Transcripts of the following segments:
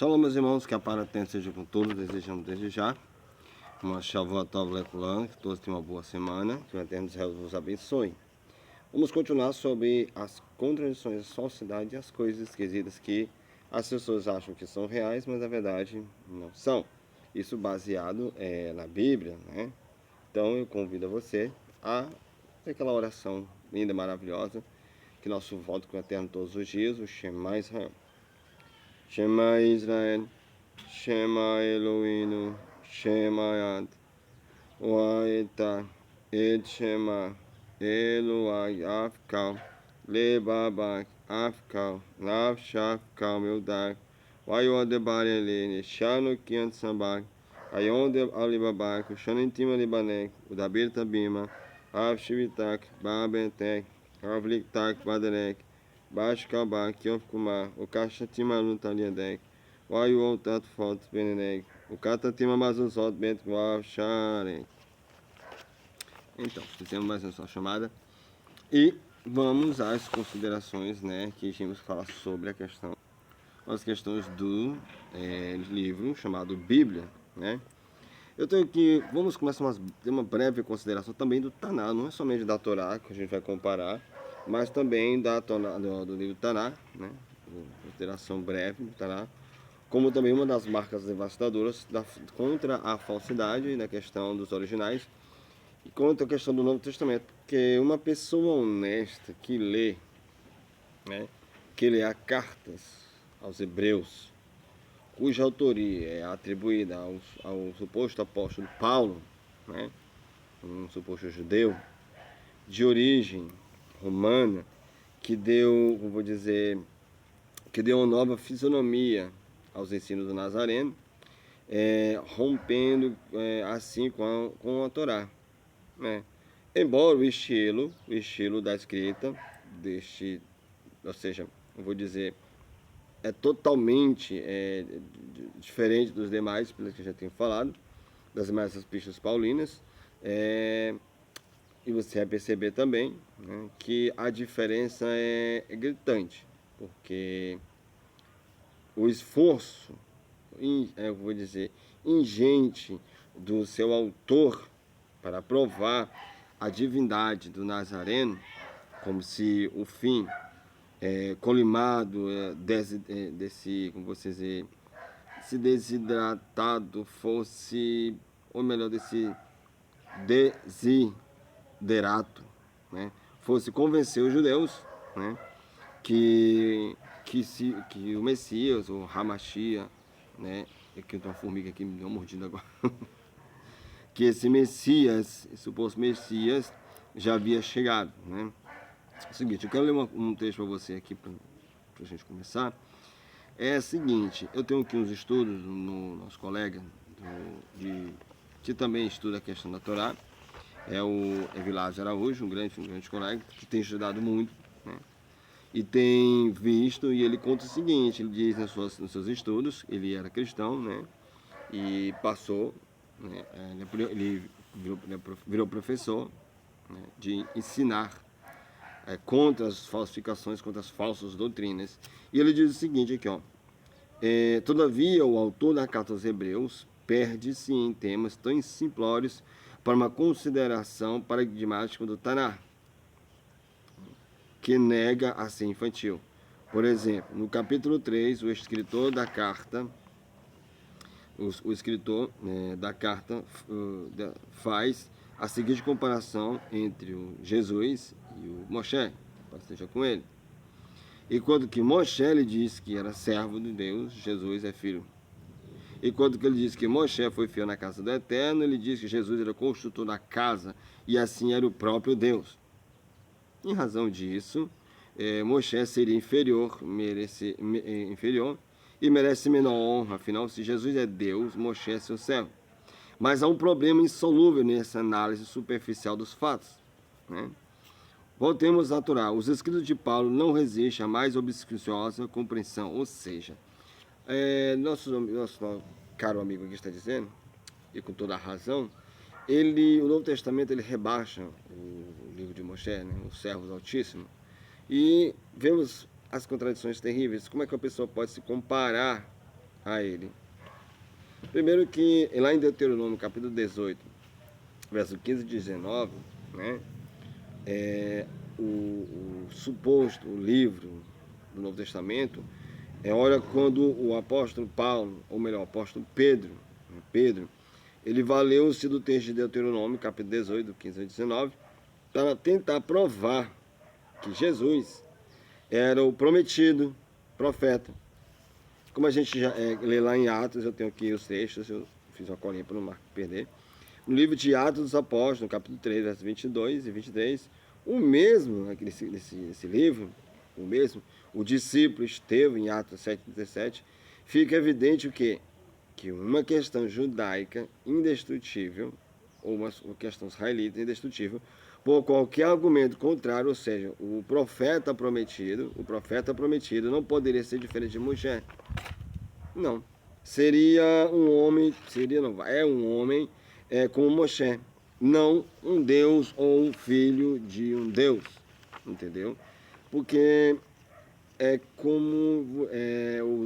Shalom, meus irmãos, que a paz seja com todos, desejamos desde já uma Shavuot Tov Lekulam, que todos tenham uma boa semana, que o Eterno Deus vos abençoe. Vamos continuar sobre as contradições da falsidade e as coisas esquisitas que as pessoas acham que são reais, mas na verdade não são. Isso baseado na Bíblia, né? Então eu convido você a ter aquela oração linda, maravilhosa, que nosso voto com o Eterno todos os dias, o Shema Israel. Shema Israel, Shema Eloheinu, Shema Yad, Wa'eta, Et Shema, Elohai Afkal, Lebabak, Afkal, Lav Shafkal Mildak, Wayodebar Elene, Shano Kian Sabak, Ayonde Alibabak, Shanintima Libanek, Udabir Tabima, Av Shivitak, Babentek, Avliktak Baderek, Bashkabak, Yofkumar, o Kashatima Lutaliadek, o Ayuol Tato Foto Benedek, o Katatima Mazuzot Bent Guav Sharek. Então, fizemos mais uma só chamada e vamos às considerações, né, que tínhamos que falar sobre as questões do livro chamado Bíblia, né. Eu tenho que, vamos começar uma breve consideração também do Taná, não é somente da Torá, que a gente vai comparar, mas também do livro Taná, né, consideração breve do Taná, como também uma das marcas devastadoras contra a falsidade na questão dos originais e contra a questão do Novo Testamento, porque uma pessoa honesta que lê, né, que lê as cartas aos Hebreus, cuja autoria é atribuída ao suposto apóstolo Paulo, né, um suposto judeu, de origem romana, que deu, vou dizer, que deu uma nova fisionomia aos ensinos do Nazareno, rompendo assim com a Torá, né? Embora o estilo da escrita ou seja, eu vou dizer, é totalmente diferente dos demais, pelo que eu já tenho falado, das demais epístolas paulinas, e você vai perceber também, né, que a diferença é gritante, porque o esforço, eu vou dizer, ingente do seu autor para provar a divindade do Nazareno, como se o fim colimado desse, como você dizer, esse desidratado fosse, ou melhor, desse desiderato, né, fosse convencer os judeus, né, que o Messias, o Hamashia, né, aqui tem uma formiga aqui me deu uma mordida agora, que esse Messias, esse suposto Messias, já havia chegado, né. É o seguinte, eu quero ler um texto para você aqui, para a gente começar. É o seguinte, eu tenho aqui uns estudos no nosso colega, que também estuda a questão da Torá, é o Evilásio Araújo, um grande colega, que tem estudado muito, né, e tem visto, e ele conta o seguinte, ele diz nos seus estudos, ele era cristão, né, e passou, né, ele virou professor, né, de ensinar contra as falsificações, contra as falsas doutrinas. E ele diz o seguinte aqui, ó. Todavia, o autor da carta aos Hebreus perde-se em temas tão simplórios para uma consideração paradigmática do Taná, que nega a ser infantil. Por exemplo, no capítulo 3, o escritor da carta, da carta faz a seguinte comparação entre o Jesus e o Moshe, para esteja com ele. Enquanto que Moshe ele diz que era servo de Deus, Jesus é filho. Enquanto que ele diz que Moshe foi fiel na casa do Eterno, ele diz que Jesus era construtor da casa e assim era o próprio Deus. Em razão disso, Moshe seria inferior e merece menor honra. Afinal, se Jesus é Deus, Moshe é seu servo. Mas há um problema insolúvel nessa análise superficial dos fatos, né? Voltemos à Torá. Os escritos de Paulo não resistem à mais obscurosa compreensão, ou seja, nosso caro amigo aqui está dizendo, e com toda a razão, o Novo Testamento ele rebaixa o livro de Moshe, né, os servos altíssimos, e vemos as contradições terríveis. Como é que a pessoa pode se comparar a ele. Primeiro que lá em Deuteronômio capítulo 18, verso 15 e 19, né, o suposto o livro do Novo Testamento, olha quando o apóstolo Paulo, ou melhor, o apóstolo Pedro, ele valeu-se do texto de Deuteronômio, capítulo 18, 15 a 19, para tentar provar que Jesus era o prometido profeta. Como a gente já lê lá em Atos, eu tenho aqui os textos, eu fiz uma colinha para não perder. No livro de Atos dos Apóstolos, no capítulo 3, versos 22 e 23, o mesmo, nesse livro, o mesmo, o discípulo Estevão, em Atos 7,17, fica evidente o quê? Que uma questão judaica indestrutível, ou uma questão israelita indestrutível, por qualquer argumento contrário, ou seja, o profeta prometido não poderia ser diferente de Moisés. Não. Seria um homem, é um homem como Moisés, não um Deus ou um filho de um Deus, entendeu? Porque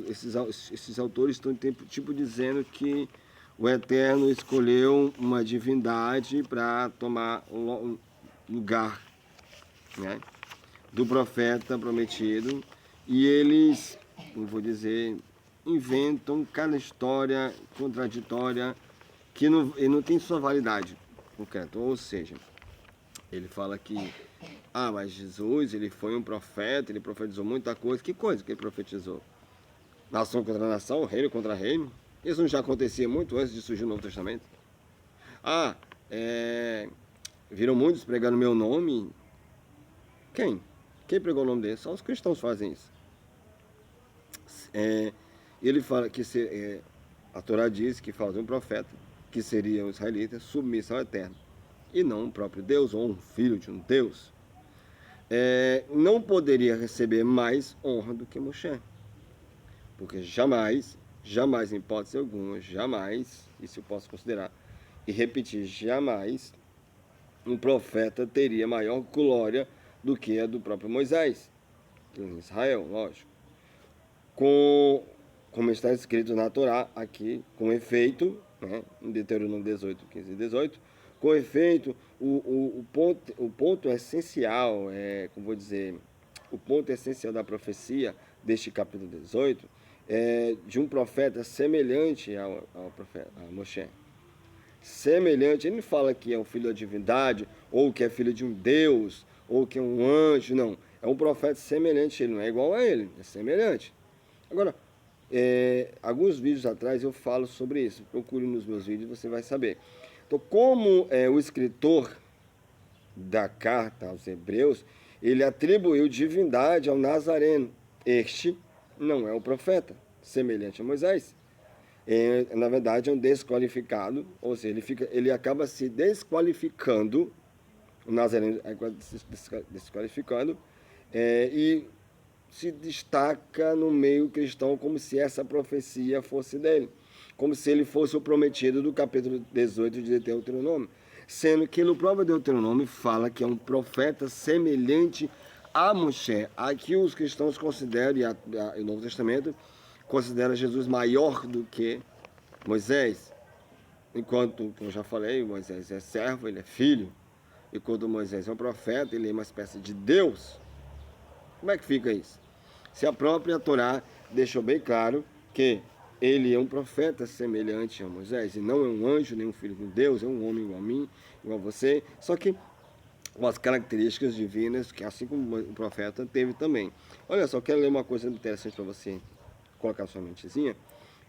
esses autores estão tipo dizendo que o Eterno escolheu uma divindade para tomar o lugar, né, do profeta prometido, e eles, eu vou dizer, inventam cada história contraditória que não tem sua validade concreta. Ou seja, ele fala que mas Jesus, ele foi um profeta, ele profetizou muita coisa. Que coisa que ele profetizou? Nação contra nação, reino contra reino. Isso não já acontecia muito antes de surgir o Novo Testamento? Viram muitos pregando meu nome. Quem? Quem pregou o nome dele? Só os cristãos fazem isso. Ele fala que a Torá diz que fala de um profeta, que seria o israelita, submisso ao Eterno, e não o próprio Deus, ou um filho de um Deus. Não poderia receber mais honra do que Moshe. Porque jamais, em hipótese alguma, jamais, isso eu posso considerar, e repetir, jamais, um profeta teria maior glória do que a do próprio Moisés, em Israel, lógico. Como está escrito na Torá, aqui, com efeito, né, em Deuteronômio 18, 15 e 18, com efeito, o ponto essencial, como vou dizer, o ponto essencial da profecia deste capítulo 18 é de um profeta semelhante ao profeta a Moshe. Semelhante, ele não fala que é um filho da divindade, ou que é filho de um Deus, ou que é um anjo, não. É um profeta semelhante, ele não é igual a ele, é semelhante. Agora, alguns vídeos atrás eu falo sobre isso, procure nos meus vídeos, você vai saber. Então, como o escritor da carta aos Hebreus, ele atribuiu divindade ao Nazareno. Este não é o profeta, semelhante a Moisés. Na verdade, é um desqualificado, ou seja, ele acaba se desqualificando, o Nazareno acaba se desqualificando, e se destaca no meio cristão como se essa profecia fosse dele, como se ele fosse o prometido do capítulo 18 de Deuteronômio, sendo que no próprio Deuteronômio fala que é um profeta semelhante a Moshe. Aqui os cristãos consideram, e o Novo Testamento considera Jesus maior do que Moisés, enquanto, como eu já falei, Moisés é servo, ele é filho, e quando Moisés é um profeta, ele é uma espécie de Deus. Como é que fica isso? Se a própria Torá deixou bem claro que ele é um profeta semelhante a Moisés, e não é um anjo, nem um filho de Deus, é um homem igual a mim, igual a você, só que com as características divinas, que assim como o profeta teve também. Olha só, quero ler uma coisa interessante para você colocar na sua mentezinha,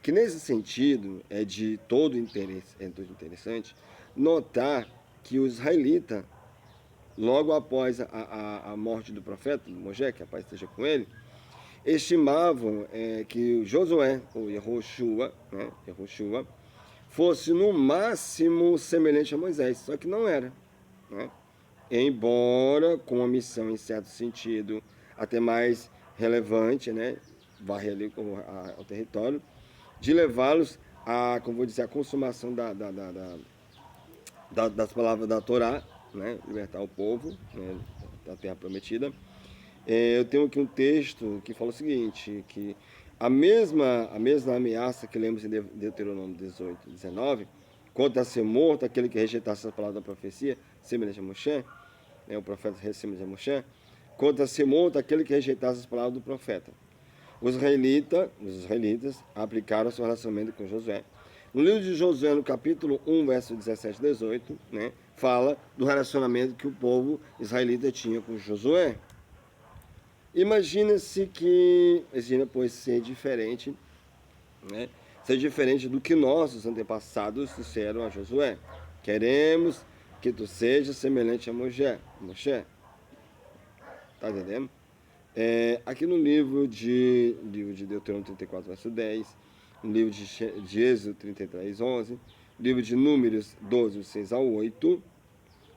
que nesse sentido é de todo interesse, interessante notar que o israelita, logo após a morte do profeta, Moisés, que a paz esteja com ele, estimavam que o Josué, ou Yehoshua, né, fosse no máximo semelhante a Moisés, só que não era, né? Embora com uma missão em certo sentido até mais relevante, né, varrer ali ao território, de levá-los a, como vou dizer, a consumação das palavras da Torá, né, libertar o povo, né, da terra prometida. Eu tenho aqui um texto que fala o seguinte, que A mesma ameaça que lemos em Deuteronômio 18, 19, quanto a ser morto aquele que rejeitasse as palavras da profecia, semelhante a Moshe, o profeta semelhante a Moshe, quanto a ser morto aquele que rejeitasse as palavras do profeta. Os israelitas aplicaram seu relacionamento com Josué. No livro de Josué, no capítulo 1, verso 17 e 18, fala do relacionamento que o povo israelita tinha com Josué. Imagina-se que pois ser diferente, ser diferente do que nossos antepassados disseram a Josué. Queremos que tu sejas semelhante a Moshe. Tá entendendo? Aqui no livro de Deuteronômio 34, verso 10, no livro de Êxodo 33, 11, livro de Números 12, 6 a 8,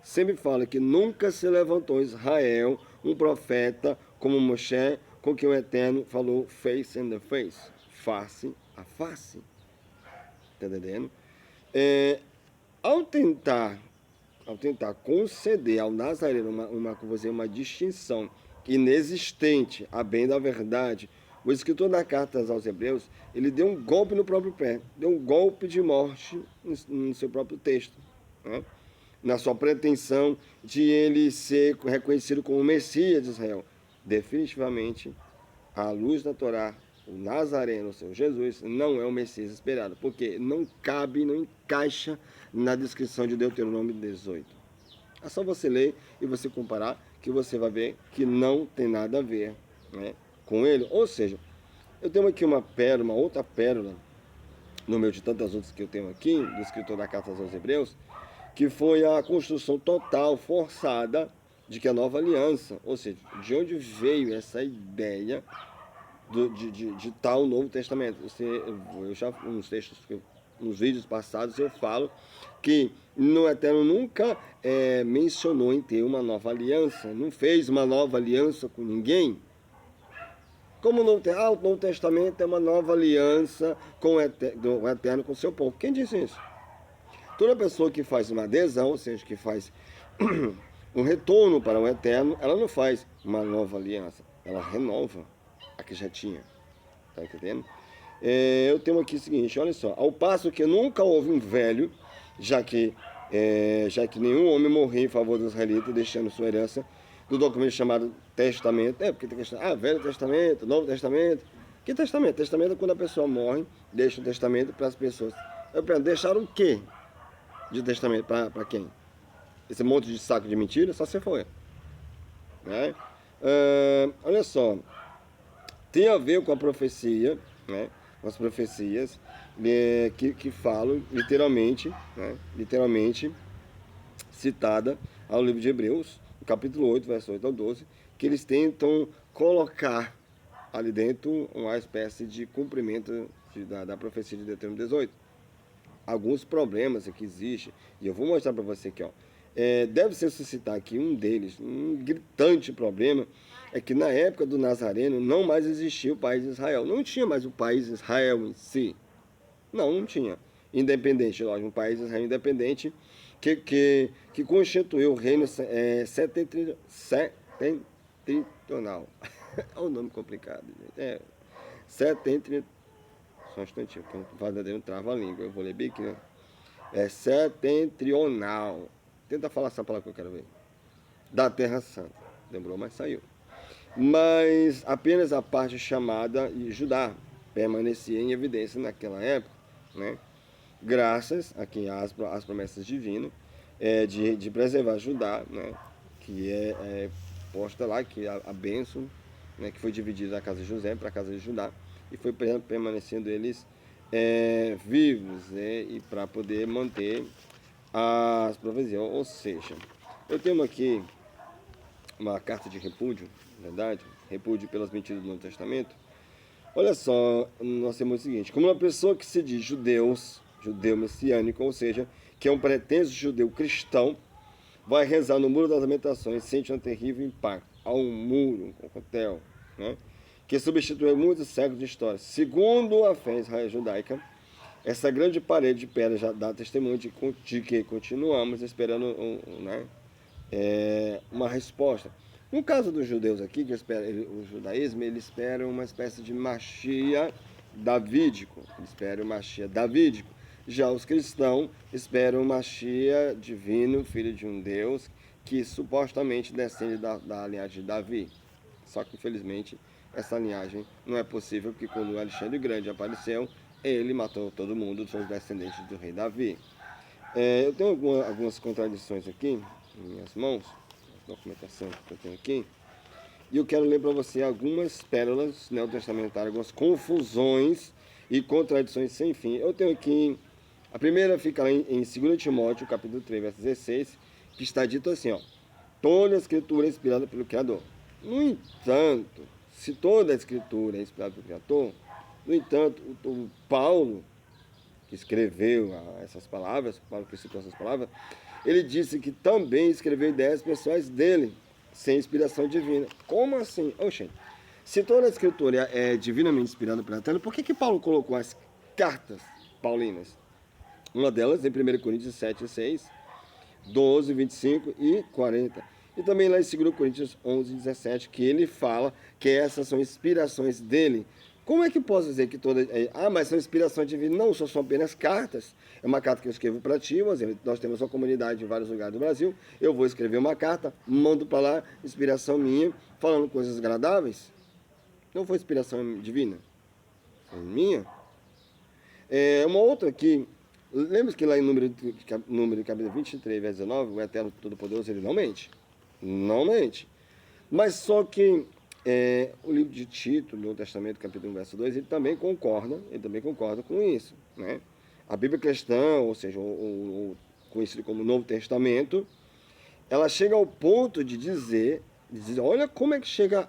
sempre fala que nunca se levantou em Israel um profeta como Moshe, com quem o Eterno falou face and face, face a face. Está entendendo? Ao tentar conceder ao Nazareno uma distinção inexistente, a bem da verdade, o escritor da carta aos Hebreus, ele deu um golpe no próprio pé, deu um golpe de morte no seu próprio texto, na sua pretensão de ele ser reconhecido como o Messias de Israel. Definitivamente, à luz da Torá, o Nazareno, o Senhor Jesus, não é o Messias esperado, porque não cabe, não encaixa na descrição de Deuteronômio 18. É só você ler e você comparar, que você vai ver que não tem nada a ver com ele. Ou seja, eu tenho aqui uma outra pérola, no meio de tantas outras que eu tenho aqui, do escritor da carta aos Hebreus, que foi a construção total, forçada, de que a nova aliança, ou seja, de onde veio essa ideia de tal Novo Testamento. Eu já, nos vídeos passados, eu falo que no Eterno nunca mencionou em ter uma nova aliança, não fez uma nova aliança com ninguém. Como não tem, o Novo Testamento é uma nova aliança com o Eterno, com o seu povo. Quem disse isso? Toda pessoa que faz uma adesão, ou seja, que faz um retorno para o Eterno, ela não faz uma nova aliança, ela renova a que já tinha. Tá entendendo? Eu tenho aqui o seguinte, olha só, ao passo que nunca houve um velho, já que nenhum homem morreu em favor dos israelitas, deixando sua herança do documento chamado Testamento. Porque tem questão, Velho Testamento, Novo Testamento. Que testamento? Testamento é quando a pessoa morre, deixa um testamento para as pessoas. Eu pergunto, deixaram o quê de testamento para quem? Esse monte de saco de mentira, só se foi. Olha só, tem a ver com a profecia, com as profecias que falam literalmente citada ao livro de Hebreus, capítulo 8, verso 8 ao 12, que eles tentam colocar ali dentro uma espécie de cumprimento da profecia de Deuteronômio 18. Alguns problemas que existem, e eu vou mostrar para você aqui, deve se suscitar aqui um deles, um gritante problema, é que na época do Nazareno não mais existia o país de Israel, não tinha mais o país de Israel em si, não tinha, independente, lógico, um país de Israel independente que constituiu o reino setentrional, é um nome complicado, setentrional. Só um instantinho, que o verdadeiro trava a língua. Eu vou ler bem aqui, setentrional. Tenta falar essa palavra que eu quero ver. Da Terra Santa. Demorou, mas saiu. Mas apenas a parte chamada Judá permanecia em evidência naquela época, graças aqui às promessas divinas de preservar Judá, que é posta lá, que a bênção, que foi dividida da casa de José para a casa de Judá, e foi permanecendo eles vivos, e para poder manter as profecias. Ou seja, eu tenho aqui uma carta de repúdio, na verdade, repúdio pelas mentiras do Novo Testamento. Olha só, nós temos o seguinte: como uma pessoa que se diz judeu messiânico, ou seja, que é um pretenso judeu cristão, vai rezar no Muro das Lamentações, sente um terrível impacto ao muro, um coquetel, que substituiu muitos séculos de história. Segundo a fé judaica, essa grande parede de pedra já dá testemunho de que continuamos esperando uma resposta. No caso dos judeus aqui, que o judaísmo, ele espera uma espécie de Mashiach davídico. Ele espera o Mashiach davídico. Já os cristãos esperam o Mashiach divino, filho de um Deus, que supostamente descende da linhagem de Davi. Só que, infelizmente, essa linhagem não é possível, porque quando o Alexandre o Grande apareceu, ele matou todo mundo, são os descendentes do rei Davi. Eu tenho algumas contradições aqui em minhas mãos, documentação que eu tenho aqui, e eu quero ler para você algumas pérolas neotestamentárias, algumas confusões e contradições sem fim. Eu tenho aqui, a primeira fica lá em 2 Timóteo, capítulo 3, verso 16, que está dito assim, ó, toda a escritura é inspirada pelo Criador. No entanto, se toda a escritura é inspirada pelo Criador, no entanto, o Paulo, que escreveu essas palavras, Paulo que citou essas palavras, ele disse que também escreveu ideias pessoais dele, sem inspiração divina. Como assim? Oxente, se toda a escritura é divinamente inspirada pela Terra, por que Paulo colocou as cartas paulinas? Uma delas em 1 Coríntios 7, 6, 12, 25 e 40. E também lá em 2 Coríntios 11, 17, que ele fala que essas são inspirações dele. Como é que posso dizer que todas... mas são inspirações divinas? Não, são apenas cartas. É uma carta que eu escrevo para ti, por exemplo, nós temos uma comunidade em vários lugares do Brasil, eu vou escrever uma carta, mando para lá, inspiração minha, falando coisas agradáveis. Não foi inspiração divina? Foi minha? Uma outra aqui, lembra que lá em número capítulo 23, verso 19, o Eterno Todo-Poderoso, ele não mente. Não mente. Mas só que o livro de Tito, no Novo Testamento, capítulo 1, verso 2, ele também concorda com isso, né? A Bíblia cristã, ou seja, o conhecido como Novo Testamento, ela chega ao ponto de dizer olha como é que chega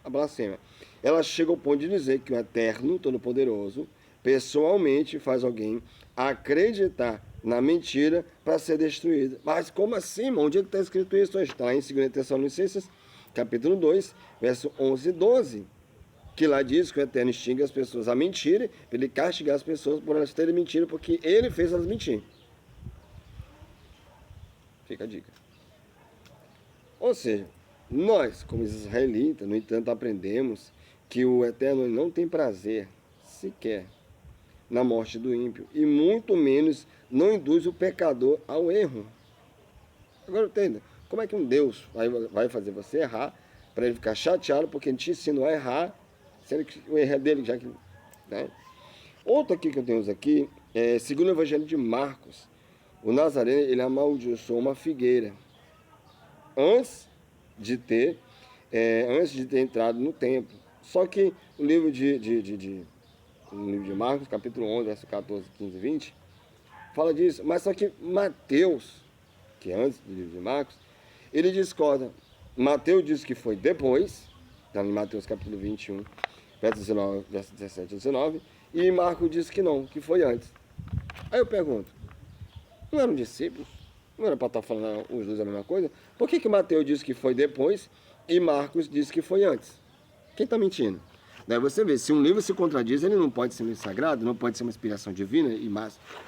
a blasfêmia. Ela chega ao ponto de dizer que o Eterno Todo-Poderoso pessoalmente faz alguém acreditar na mentira para ser destruída. Mas como assim, irmão? Onde é que está escrito isso? Está lá em 2 Tessalonicenses, capítulo 2, verso 11 e 12, que lá diz que o Eterno instiga as pessoas a mentirem, para ele castigar as pessoas por elas terem mentido, porque ele fez elas mentir. Fica a dica. Ou seja, nós, como israelitas, no entanto, aprendemos que o Eterno não tem prazer sequer na morte do ímpio, e muito menos não induz o pecador ao erro. Agora entenda, como é que um Deus vai fazer você errar, para ele ficar chateado porque ele te ensinou a errar, sendo que o erro é dele, já que... Né? Outro aqui que eu tenho aqui, segundo o Evangelho de Marcos, o Nazareno, ele amaldiçoou uma figueira antes de ter entrado no templo. Só que o livro no livro de Marcos, capítulo 11, verso 14, 15 e 20, fala disso. Mas só que Mateus, que é antes do livro de Marcos, ele discorda. Mateus diz que foi depois, está em Mateus capítulo 21, verso 17 e 19, e Marcos diz que não, que foi antes. Aí eu pergunto, não eram discípulos? Não era para estar falando os dois a mesma coisa? Por que Mateus diz que foi depois e Marcos diz que foi antes? Quem está mentindo? Daí você vê, se um livro se contradiz, ele não pode ser um livro sagrado, não pode ser uma inspiração divina e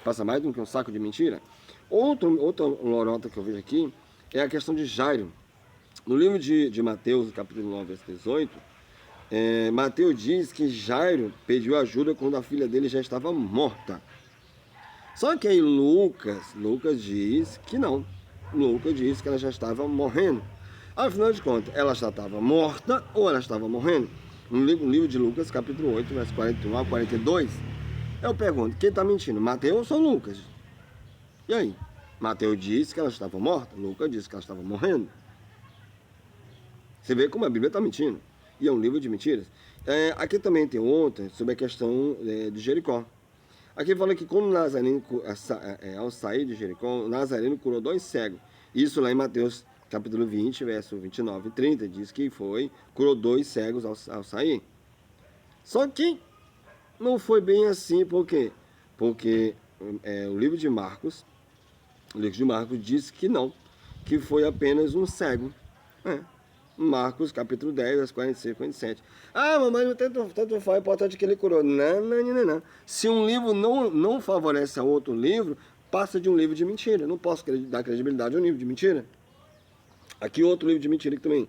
passa mais do que um saco de mentira. Outra lorota que eu vejo aqui é a questão de Jairo. No livro de Mateus, capítulo 9, verso 18, Mateus diz que Jairo pediu ajuda quando a filha dele já estava morta. Só que aí Lucas diz que não. Lucas diz que ela já estava morrendo. Afinal de contas, ela já estava morta ou ela estava morrendo? No livro de Lucas, capítulo 8, verso 41 a 42, eu pergunto, quem está mentindo? Mateus ou Lucas? E aí? Mateus disse que ela estava morta, Lucas disse que ela estava morrendo. Você vê como a Bíblia está mentindo. E é um livro de mentiras. Aqui também tem outra sobre a questão de Jericó. Aqui fala que quando Nazareno, ao sair de Jericó, Nazareno curou 2 cegos. Isso lá em Mateus capítulo 20, verso 29 e 30, diz que curou 2 cegos ao sair. Só que não foi bem assim, por quê? Porque o livro de Marcos diz que não, que foi apenas um cego. Marcos capítulo 10, verso 46 e 47. Mamãe, não tanto faz, é importante que ele curou. Não. Se um livro não favorece a outro livro, passa de um livro de mentira. Não posso dar credibilidade a um livro de mentira. Aqui outro livro de mentira que também.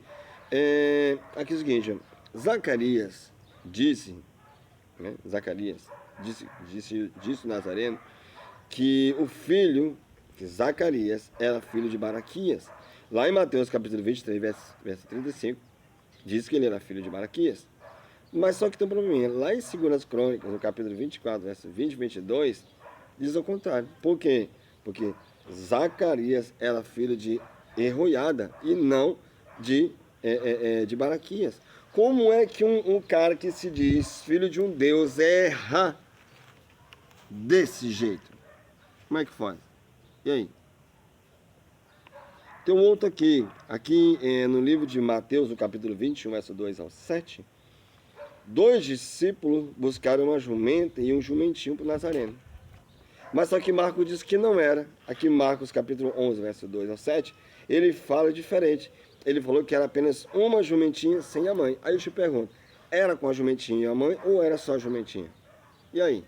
Aqui é o seguinte, ó. Zacarias disse, né? Zacarias disse Nazareno que o filho, que Zacarias, era filho de Baraquias. Lá em Mateus capítulo 23, verso 35, diz que ele era filho de Baraquias. Mas só que tem um probleminha. Lá em 2 Crônicas, no capítulo 24, verso 20 e 22, diz ao contrário. Por quê? Porque Zacarias era filho de Erroiada e não de Baraquias. Como é que um cara que se diz filho de um Deus erra desse jeito? Como é que faz? E aí? Tem um outro aqui. Aqui no livro de Mateus, no capítulo 21, verso 2 ao 7, 2 discípulos buscaram uma jumenta e um jumentinho para o Nazareno. Mas só que Marcos diz que não era. Aqui em Marcos capítulo 11, verso 2 ao 7, ele fala diferente. Ele falou que era apenas uma jumentinha sem a mãe. Aí eu te pergunto, era com a jumentinha e a mãe ou era só a jumentinha? E aí?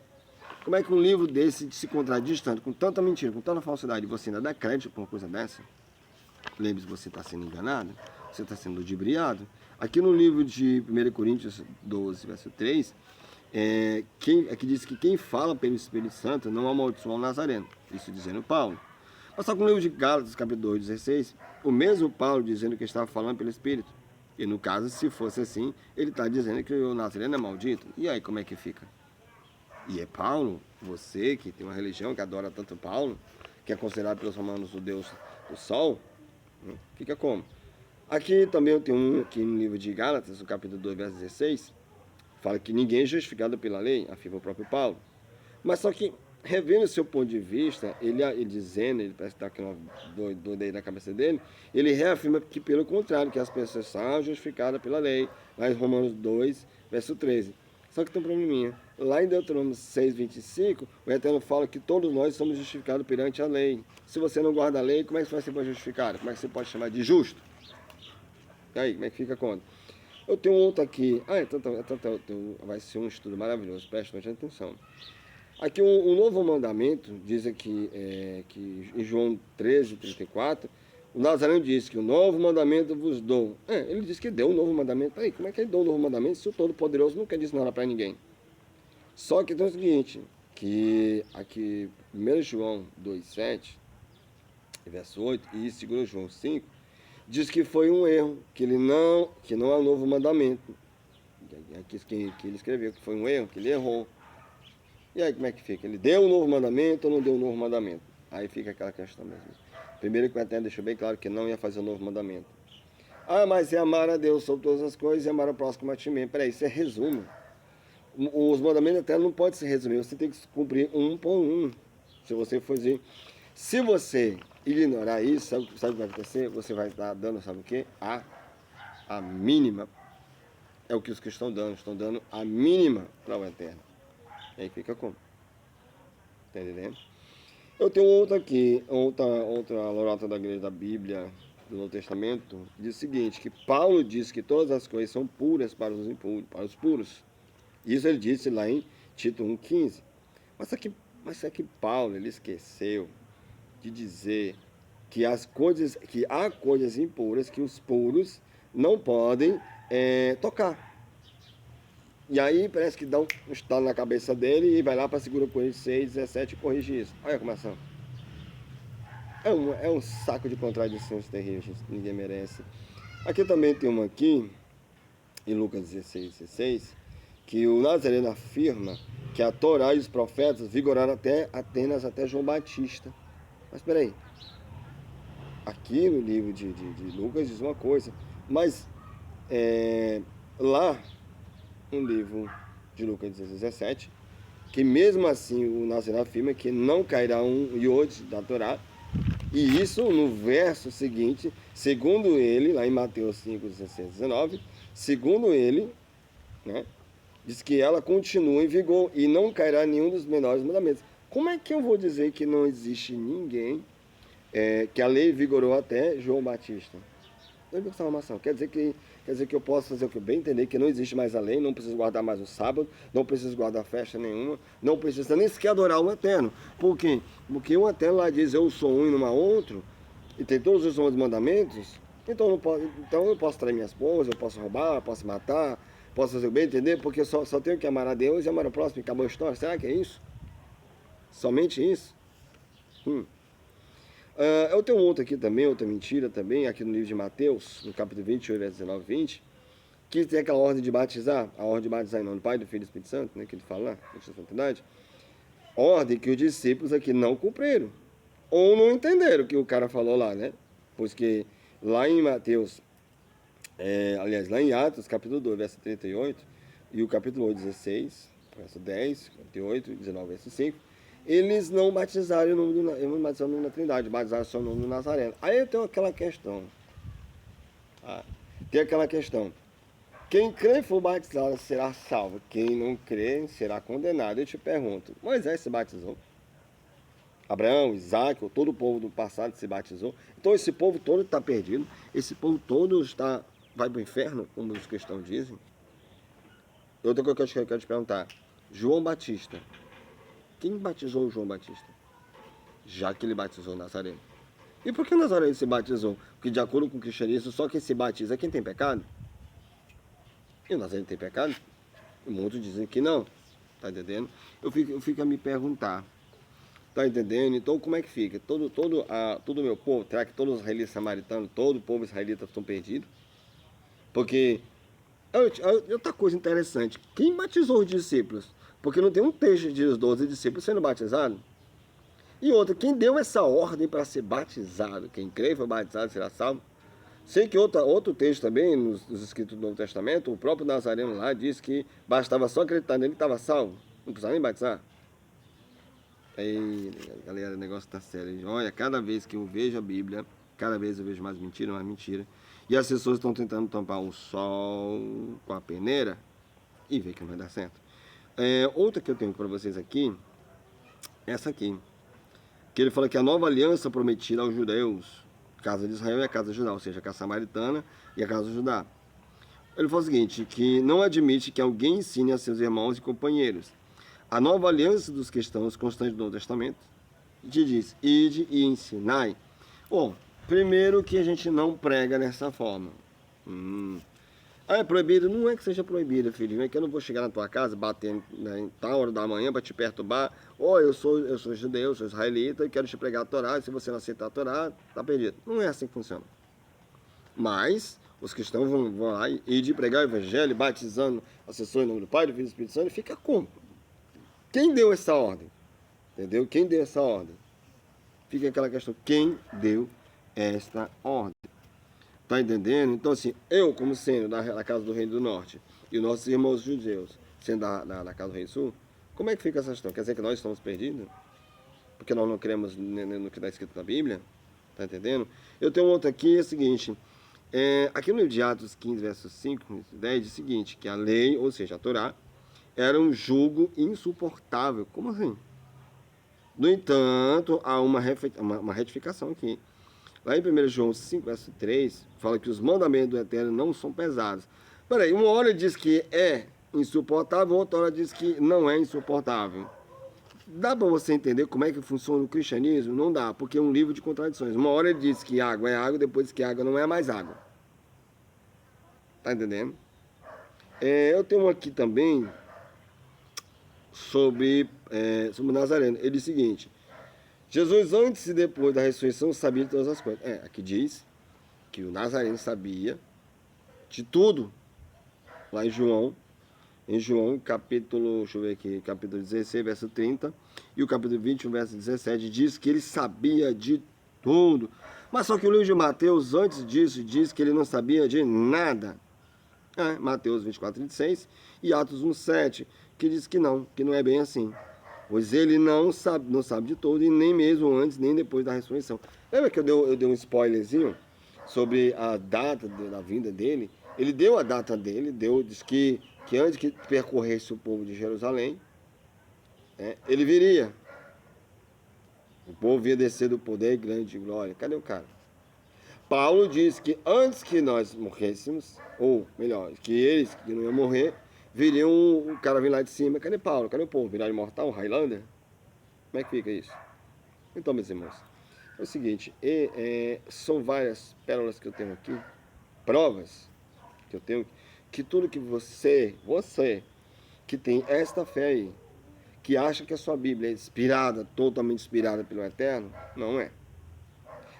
Como é que um livro desse se contradiz tanto, com tanta mentira, com tanta falsidade, você ainda dá crédito para uma coisa dessa? Lembre-se, você está sendo enganado, você está sendo ludibriado. Aqui no livro de 1 Coríntios 12, verso 3, aqui diz que quem fala pelo Espírito Santo não amaldiçoa o Nazareno. Isso dizendo Paulo. Mas só que no livro de Gálatas, capítulo 2, 16, o mesmo Paulo dizendo que estava falando pelo Espírito. E no caso, se fosse assim, ele está dizendo que o Nazareno é maldito. E aí, como é que fica? E é Paulo, você que tem uma religião que adora tanto Paulo, que é considerado pelos romanos o Deus do Sol, fica como? Aqui também eu tenho um aqui no livro de Gálatas, no capítulo 2, verso 16, fala que ninguém é justificado pela lei, afirma o próprio Paulo. Mas só que, revendo o seu ponto de vista, ele dizendo, ele parece que está aqui uma doida aí na cabeça dele, ele reafirma que pelo contrário, que as pessoas são justificadas pela lei, lá em Romanos 2, verso 13. Só que tem um probleminha. Lá em Deuteronômio 6, 25, o Eterno fala que todos nós somos justificados perante a lei. Se você não guarda a lei, como é que você pode justificar? Como é que você pode chamar de justo? E aí, como é que fica a conta? Eu tenho um outro aqui. Vai ser um estudo maravilhoso, preste bastante atenção. Aqui um novo mandamento, diz aqui que em João 13, 34, o Nazareno diz que o novo mandamento vos dou. Ele disse que deu um novo mandamento. Peraí, como é que ele deu um novo mandamento se o Todo-Poderoso nunca disse nada para ninguém? Só que tem o seguinte, que aqui 1 João 2,7, verso 8, e 2 João 5, diz que foi um erro, que não é um novo mandamento. Aqui que ele escreveu que foi um erro, que ele errou. E aí como é que fica? Ele deu um novo mandamento ou não deu um novo mandamento? Aí fica aquela questão mesmo. Primeiro que o Eterno deixou bem claro que não ia fazer um novo mandamento. Mas é amar a Deus sobre todas as coisas e amar o próximo a ti mesmo. Peraí, isso é resumo. Os mandamentos eternos não podem se resumir, você tem que cumprir um por um. Se você for dizer, se você ignorar isso, sabe o que vai acontecer? Você vai estar dando, sabe o quê? A mínima. É o que os cristãos estão dando a mínima para o Eterno. E aí fica como? Tá entendendo? Eu tenho outro aqui, outra lorota da igreja da Bíblia, do Novo Testamento, diz o seguinte, que Paulo diz que todas as coisas são puras para os impuros, para os puros. Isso ele disse lá em Tito 1,15. Mas é que Paulo ele esqueceu de dizer que há coisas impuras que os puros não podem tocar. E aí parece que dá um estalo na cabeça dele e vai lá para 2 Coríntios 6, 17 e corrige isso. Olha a começar. É um saco de contradições terríveis, ninguém merece. Aqui também tem uma aqui, em Lucas 16, 16, que o Nazareno afirma que a Torá e os profetas vigoraram até Atenas, até João Batista. Mas espera aí, aqui no livro de Lucas diz uma coisa, mas lá no livro de Lucas 17, que mesmo assim o Nazareno afirma que não cairá um iode da Torá, e isso no verso seguinte, segundo ele, lá em Mateus 5, 16, 19, segundo ele, né, diz que ela continua em vigor e não cairá nenhum dos menores mandamentos. Como é que eu vou dizer que não existe ninguém, que a lei vigorou até João Batista? Quer dizer que eu posso fazer o que eu bem entender, que não existe mais a lei, não preciso guardar mais o sábado, não preciso guardar festa nenhuma, não precisa nem sequer adorar o Eterno. Por quê? Porque o Eterno lá diz, eu sou um e não há outro, e tem todos os mandamentos, Então eu posso trair minha esposa, eu posso roubar, eu posso matar, posso fazer o bem, entender? Porque eu só tenho que amar a Deus e amar o próximo e acabou a história. Será que é isso? Somente isso? Hum. Eu tenho outro aqui também, outra mentira também, aqui no livro de Mateus, no capítulo 28, verso 19 e 20, que tem aquela ordem de batizar, a ordem de batizar em nome do Pai, do Filho e do Espírito Santo, né, que ele fala lá, na santidade. Ordem que os discípulos aqui não cumpriram, ou não entenderam o que o cara falou lá, né? Pois que lá em Mateus, aliás, lá em Atos, capítulo 2, verso 38, e o capítulo 8, 16, verso 10, 48, 19, verso 5, eles não batizaram o nome da Trindade, batizaram só o nome do Nazareno. Aí eu tenho aquela questão. Tem aquela questão. Quem crê e for batizado será salvo. Quem não crê será condenado. Eu te pergunto, Moisés se batizou? Abraão, Isaac, ou todo o povo do passado se batizou? Então esse povo todo está perdido. Esse povo todo vai para o inferno, como os cristãos dizem. Outra coisa que eu quero te perguntar. João Batista. Quem batizou o João Batista? Já que ele batizou Nazareno. E por que Nazareno se batizou? Porque de acordo com o cristianismo, só quem se batiza é quem tem pecado. E o Nazareno tem pecado? E muitos dizem que não. Tá entendendo? Eu fico a me perguntar. Tá entendendo? Então como é que fica? Todo o meu povo, será que todos os israelitas samaritanos, todo o povo israelita estão perdidos? Porque outra coisa interessante, quem batizou os discípulos? Porque não tem um texto de os 12 discípulos sendo batizados. E outra, quem deu essa ordem para ser batizado? Quem crê e foi batizado será salvo? Sei que outro texto também, nos escritos do Novo Testamento, o próprio Nazareno lá diz que bastava só acreditar nele que estava salvo. Não precisava nem batizar. Aí, galera, o negócio tá sério. Olha, cada vez que eu vejo a Bíblia, cada vez eu vejo mais mentira, mais mentira. E as pessoas estão tentando tampar o sol com a peneira e ver que não vai dar certo. Outra que eu tenho para vocês aqui, essa aqui. Que ele fala que a nova aliança prometida aos judeus, a casa de Israel e a casa de Judá, ou seja, a casa samaritana e a casa de Judá. Ele fala o seguinte, que não admite que alguém ensine a seus irmãos e companheiros. A nova aliança dos cristãos constante do Novo Testamento, que diz, ide e ensinai. Bom, primeiro que a gente não prega dessa forma. É proibido? Não é que seja proibido, filho. É que eu não vou chegar na tua casa batendo, né, em tal hora da manhã para te perturbar. Eu sou judeu, sou israelita e quero te pregar a Torá. E se você não aceitar a Torá, tá perdido. Não é assim que funciona. Mas os cristãos vão lá e de pregar o evangelho, batizando as pessoas em nome do Pai, do Filho e do Espírito Santo, e fica como? Quem deu essa ordem? Entendeu? Quem deu essa ordem? Fica aquela questão, quem deu esta ordem? Tá entendendo? Então, assim, eu, como sendo da casa do Reino do Norte, e os nossos irmãos judeus, sendo da casa do Reino do Sul, como é que fica essa questão? Quer dizer que nós estamos perdidos? Porque nós não cremos no que está escrito na Bíblia? Tá entendendo? Eu tenho outro aqui, é o seguinte, aqui no livro de Atos 15, versos 5, 10, diz o seguinte, que a lei, ou seja, a Torá, era um jugo insuportável. Como assim? No entanto, há uma retificação aqui. Lá em 1 João 5, verso 3, fala que os mandamentos do Eterno não são pesados. Peraí, uma hora diz que é insuportável, outra hora diz que não é insuportável. Dá para você entender como é que funciona o cristianismo? Não dá, porque é um livro de contradições. Uma hora ele diz que água é água, depois diz que água não é mais água. Tá entendendo? Eu tenho aqui também sobre Nazareno. Ele diz o seguinte, Jesus antes e depois da ressurreição sabia de todas as coisas. Aqui diz que o Nazareno sabia de tudo. Lá em João capítulo, deixa eu ver aqui, capítulo 16, verso 30, e o capítulo 21, verso 17, diz que ele sabia de tudo. Mas só que o livro de Mateus, antes disso, diz que ele não sabia de nada. Mateus 24, 26 e Atos 1, 7, que diz que não é bem assim. Pois ele não sabe de tudo, e nem mesmo antes, nem depois da ressurreição. Lembra que eu dei um spoilerzinho sobre a data da vinda dele? Ele deu a data dele, disse que antes que percorresse o povo de Jerusalém, ele viria. O povo ia descer do poder grande de glória. Cadê o cara? Paulo diz que antes que nós morrêssemos, ou melhor, que eles que não iam morrer, viriam o cara vir lá de cima. Cadê Paulo? Cadê o povo? Virar imortal, um Highlander? Como é que fica isso? Então, meus irmãos, É o seguinte, são várias pérolas que eu tenho aqui, provas que eu tenho, que tudo que você que tem esta fé aí, que acha que a sua Bíblia é inspirada, totalmente inspirada pelo Eterno, não é.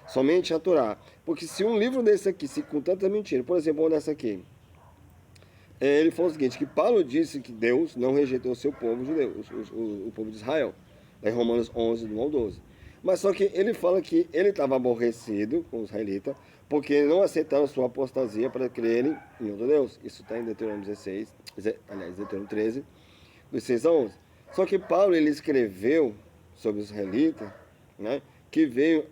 Somente a Torá. Porque se um livro desse aqui, se com tanta mentira, por exemplo, um dessa aqui, ele falou o seguinte, que Paulo disse que Deus não rejeitou o seu povo judeu, o povo de Israel, em Romanos 11, do 1 ao 12. Mas só que ele fala que ele estava aborrecido com os israelitas, porque não aceitaram sua apostasia para crerem em outro Deus. Isso está em Deuteronômio 16, aliás, Deuteronômio 13, dos 6 a 11. Só que Paulo, ele escreveu sobre os israelitas, né, que veio,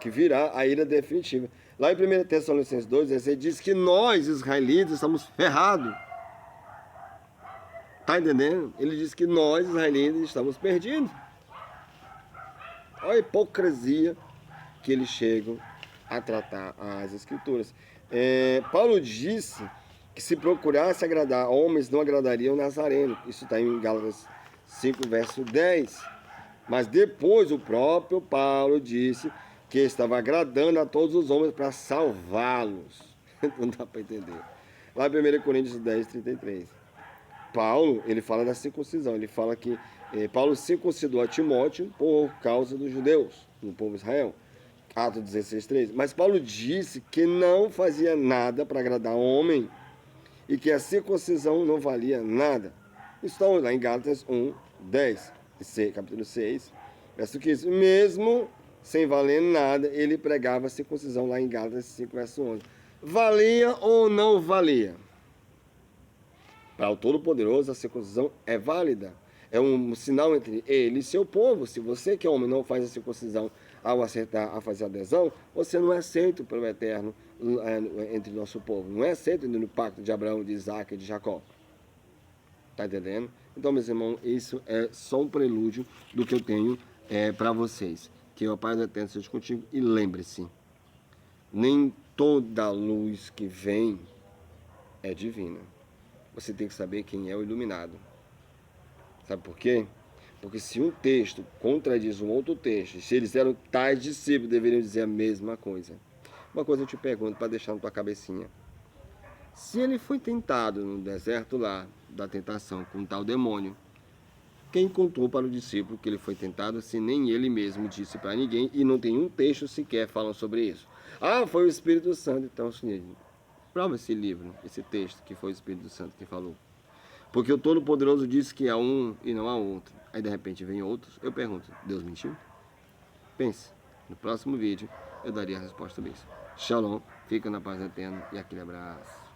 que virá a ira definitiva. Lá em 1 Tessalonicenses 2, ele diz que nós, israelitas, estamos ferrados. Tá entendendo? Ele diz que nós, israelitas, estamos perdidos. Olha a hipocrisia que eles chegam a tratar as escrituras. Paulo disse que se procurasse agradar homens, não agradaria o Nazareno. Isso está em Gálatas 5, verso 10. Mas depois o próprio Paulo disse que estava agradando a todos os homens para salvá-los. Não dá para entender. Lá em 1 Coríntios 10, 33. Paulo, ele fala da circuncisão. Ele fala que Paulo circuncidou a Timóteo por causa dos judeus, do povo de Israel. Atos 16, 13. Mas Paulo disse que não fazia nada para agradar homem e que a circuncisão não valia nada. Isso está lá em Gálatas 1, 10, capítulo 6, verso 15. Mesmo sem valer nada, ele pregava a circuncisão lá em Gálatas 5, verso 11. Valia ou não valia? Para o Todo-Poderoso, a circuncisão é válida. É um sinal entre ele e seu povo. Se você, que é homem, não faz a circuncisão ao acertar a fazer a adesão, você não é aceito pelo Eterno entre nosso povo. Não é aceito no pacto de Abraão, de Isaac e de Jacó. Tá entendendo? Então, meus irmãos, isso é só um prelúdio do que eu tenho para vocês. Que o Pai do Eterno seja contigo. E lembre-se, nem toda luz que vem é divina. Você tem que saber quem é o iluminado. Sabe por quê? Porque se um texto contradiz um outro texto, se eles eram tais discípulos, deveriam dizer a mesma coisa. Uma coisa eu te pergunto para deixar na tua cabecinha. Se ele foi tentado no deserto lá, da tentação, com um tal demônio, quem contou para o discípulo que ele foi tentado, se nem ele mesmo disse para ninguém, e não tem um texto sequer falando sobre isso? Ah, foi o Espírito Santo. Então, senhor, prova esse livro, esse texto, que foi o Espírito Santo que falou. Porque o Todo-Poderoso disse que há um e não há outro. Aí de repente vem outros. Eu pergunto, Deus mentiu? Pense, no próximo vídeo eu daria a resposta sobre isso. Shalom, fica na paz eterna e aquele abraço.